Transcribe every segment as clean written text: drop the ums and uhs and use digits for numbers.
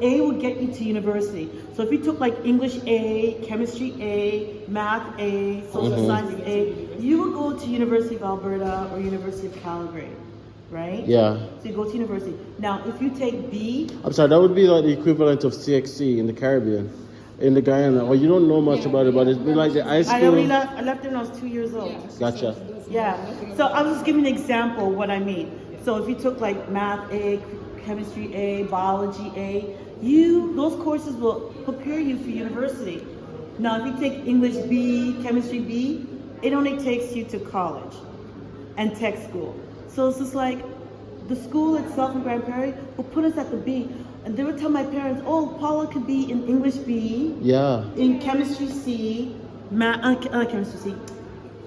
A would get you to university. So if you took like English A, Chemistry A, Math A, Social Sciences A, you would go to University of Alberta or University of Calgary, right? Yeah. So you go to university. Now, if you take B... I'm sorry, that would be like the equivalent of CXC in the Caribbean, in the Guyana. Well, you don't know much about it, but it'd be like the high school. I left there when I was 2 years old. Gotcha. Yeah. So I was just giving an example of what I mean. So if you took like Math A, Chemistry A, Biology A, those courses will prepare you for university. Now, if you take English B, Chemistry B, it only takes you to college and tech school. So it's just like the school itself in Grand Prairie will put us at the B. And they would tell my parents, oh, Paula could be in English B, in Chemistry C,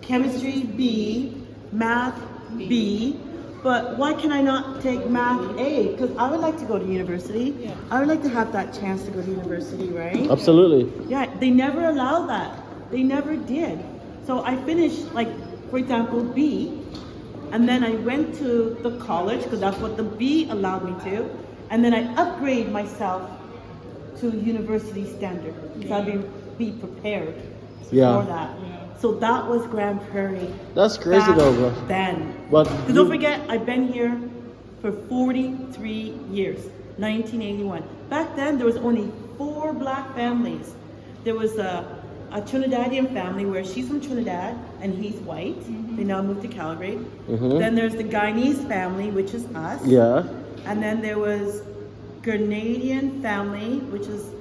Chemistry B, Math B. But why can I not take Math A? Because I would like to go to university. Yeah. I would like to have that chance to go to university, right? Absolutely. Yeah, they never allowed that. They never did. So I finished, like, for example, B, and then I went to the college, because that's what the B allowed me to, and then I upgrade myself to university standard. So I'd be prepared for that. So that was Grand Prairie. That's crazy though, bro. Then. But don't forget, I've been here for 43 years, 1981. Back then, there was only 4 black families. There was a Trinidadian family where she's from Trinidad and he's white. They now moved to Calgary. Then there's the Guyanese family, which is us. Yeah. And then there was Grenadian family, which is,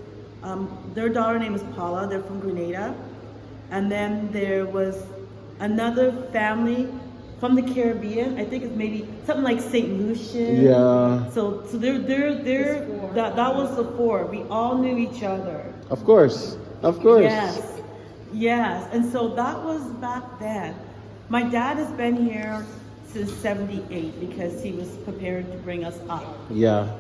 their daughter name is Paula. They're from Grenada. And then there was another family from the Caribbean. I think it's maybe something like St. Lucian. Yeah. So that was the 4. We all knew each other. Of course. Yes. And so that was back then. My dad has been here since 78 because he was prepared to bring us up. Yeah.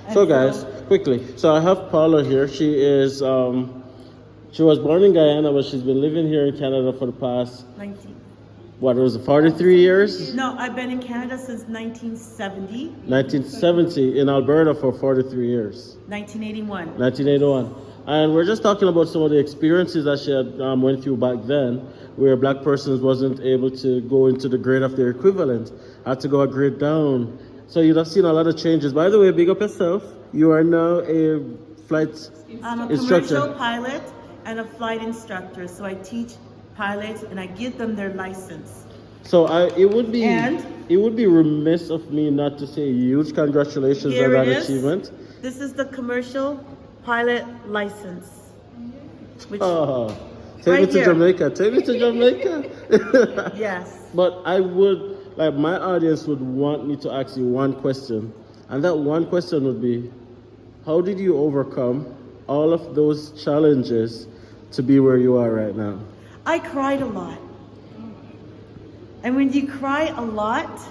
And so guys, quickly. So I have Paula here. She is she was born in Guyana, but she's been living here in Canada for the past 43 years? No, I've been in Canada since 1970. 1970, in Alberta for 43 years. 1981. And we're just talking about some of the experiences that she had went through back then, where black persons wasn't able to go into the grade of their equivalent, had to go a grade down. So you'd have seen a lot of changes. By the way, big up yourself. You are now a flight instructor. I'm a commercial pilot and a flight instructor. So I teach pilots and I give them their license. So it would be remiss of me not to say huge congratulations on that achievement. This is the commercial pilot license. Take me to Jamaica. Yes. But I would, like, my audience would want me to ask you one question. And that one question would be, how did you overcome all of those challenges to be where you are right now? I cried a lot. And when you cry a lot,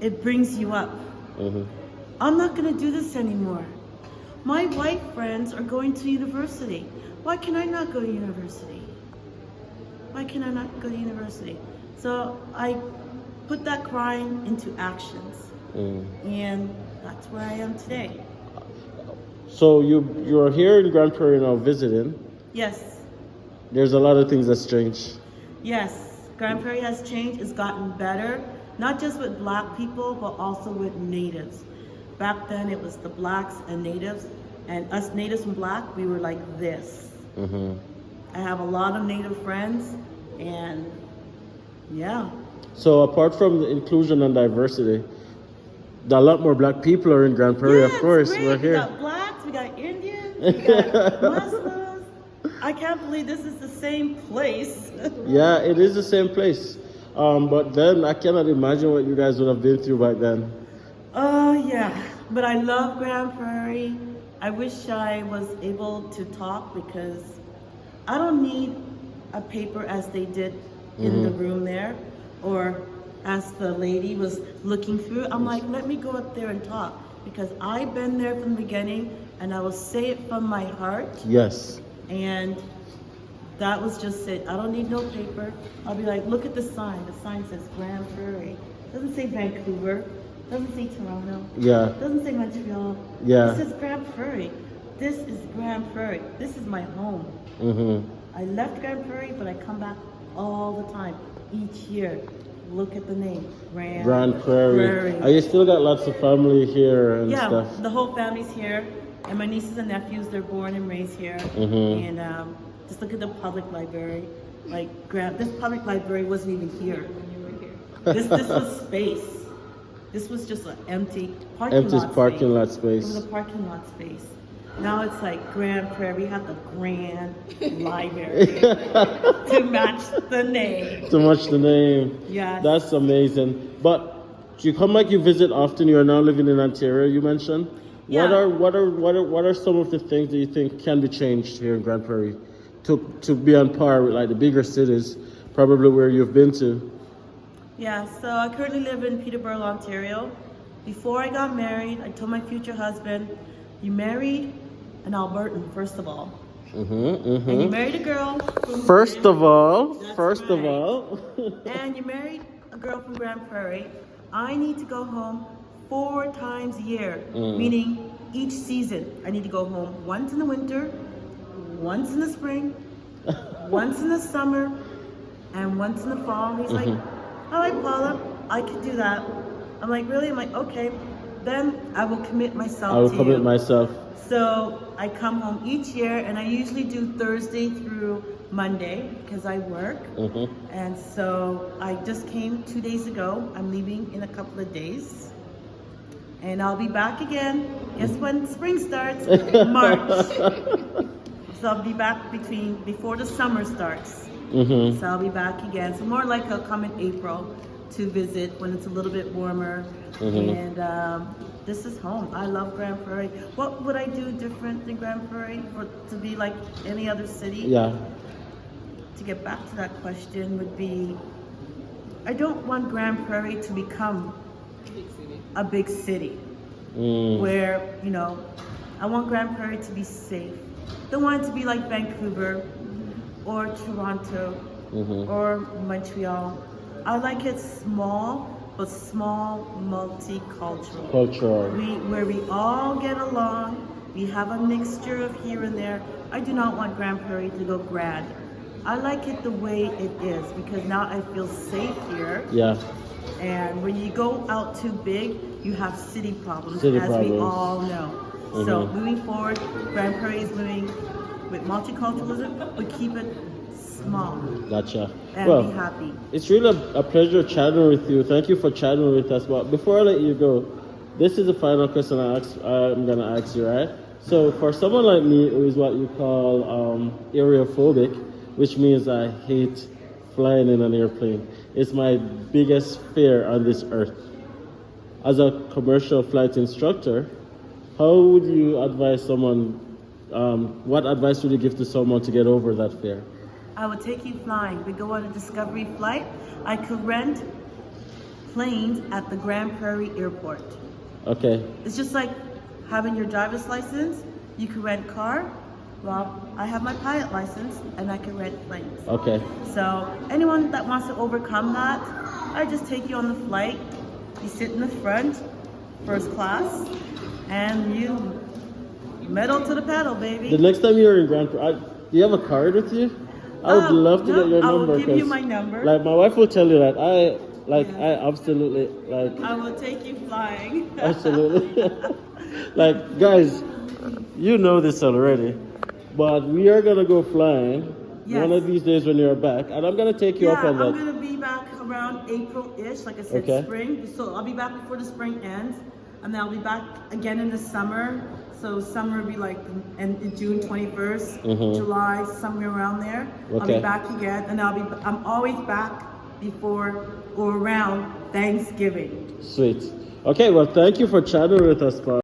it brings you up. I'm not going to do this anymore. My white friends are going to university. Why can I not go to university? So I put that crying into actions. And that's where I am today. So you're here in Grand Prairie now visiting. Yes. There's a lot of things that's changed. Yes, Grand Prairie has changed. It's gotten better, not just with black people, but also with natives. Back then, it was the blacks and natives, and us natives and black, we were like this. I have a lot of native friends, and yeah. So apart from the inclusion and diversity, a lot more black people are in Grand Prairie, of course. We're here. We got blacks, we got Indians, we got Muslims. I can't believe this is the same place. Yeah, it is the same place. But then I cannot imagine what you guys would have been through back then. Oh, yeah. But I love Grand Prairie. I wish I was able to talk because I don't need a paper as they did in the room there, or as the lady was looking through. I'm like, let me go up there and talk because I've been there from the beginning and I will say it from my heart. Yes. And that was just it. I don't need no paper. I'll be like, look at the sign. The sign says Grand Prairie. It doesn't say Vancouver. It Doesn't say Toronto. Yeah. Doesn't say Montreal. Yeah. It says Grand Prairie. This is Grand Prairie. This is my home. Mm-hmm. I left Grand Prairie, but I come back all the time, each year. Look at the name, Grand Prairie. Oh, you still got lots of family here and stuff. Yeah, the whole family's here, and my nieces and nephews, they're born and raised here. Mm-hmm. And just look at the public library. Like, this public library wasn't even here. This was space. This was just an empty parking lot space. It was a parking lot space. Now it's like Grand Prairie. We have the Grand Library to match the name. To match the name. Yeah. That's amazing. But you come back, you visit often. You are now living in Ontario, you mentioned. Yeah. What are some of the things that you think can be changed here in Grand Prairie to be on par with like the bigger cities, probably where you've been to? Yeah, so I currently live in Peterborough, Ontario. Before I got married, I told my future husband, you married an Albertan, first of all. And you married a girl from First of all. And you married a girl from Grand Prairie. I need to go home 4 times a year, meaning each season. I need to go home once in the winter, once in the spring, once in the summer, and once in the fall. He's like, all right, Paula, I can do that. I'm like, really? I'm like, okay. Then I will commit myself to you. So I come home each year, and I usually do Thursday through Monday because I work. And so I just came 2 days ago. I'm leaving in a couple of days. And I'll be back again. Guess when spring starts? March. So I'll be back before the summer starts. So I'll be back again. So more like I'll come in April to visit when it's a little bit warmer. And this is home. I love Grand Prairie. What would I do different than Grand Prairie to be like any other city? Yeah. To get back to that question would be, I don't want Grand Prairie to become a big city where, you know, I want Grand Prairie to be safe. Don't want it to be like Vancouver or Toronto or Montreal. I like it small, but small, multicultural. Where we all get along. We have a mixture of here and there. I do not want Grand Prairie to go grand. I like it the way it is because now I feel safe here. Yeah. And when you go out too big, you have city problems, we all know. So moving forward, Grand Prairie is moving with multiculturalism, but keep it small. Gotcha. And be happy. It's really a pleasure chatting with you. Thank you for chatting with us. But before I let you go, this is the final question I'm going to ask you, right? So for someone like me who is what you call aerophobic, which means I hate flying in an airplane. It's my biggest fear on this earth. As a commercial flight instructor, how would you advise someone, what advice would you give to someone to get over that fear? I would take you flying. We go on a discovery flight. I could rent planes at the Grand Prairie Airport. Okay. It's just like having your driver's license. You could rent car. Well, I have my pilot license and I can rent planes. Okay. So anyone that wants to overcome that, I just take you on the flight. You sit in the front, first class, and you pedal to the pedal, baby. The next time you're in Grand Prairie, do you have a card with you? I would love to get your number. I will give you my number. Like my wife will tell you that I absolutely like. I will take you flying. Absolutely. Like guys, you know this already, but we are gonna go flying one of these days when you're back, and I'm gonna take you up on that. I'm gonna be back around April-ish, like I said, spring. So I'll be back before the spring ends, and then I'll be back again in the summer. So summer will be like in June 21st, July, somewhere around there. I'll be back again, and I'm always back before or around Thanksgiving. Sweet. Okay, well, thank you for chatting with us, Paul.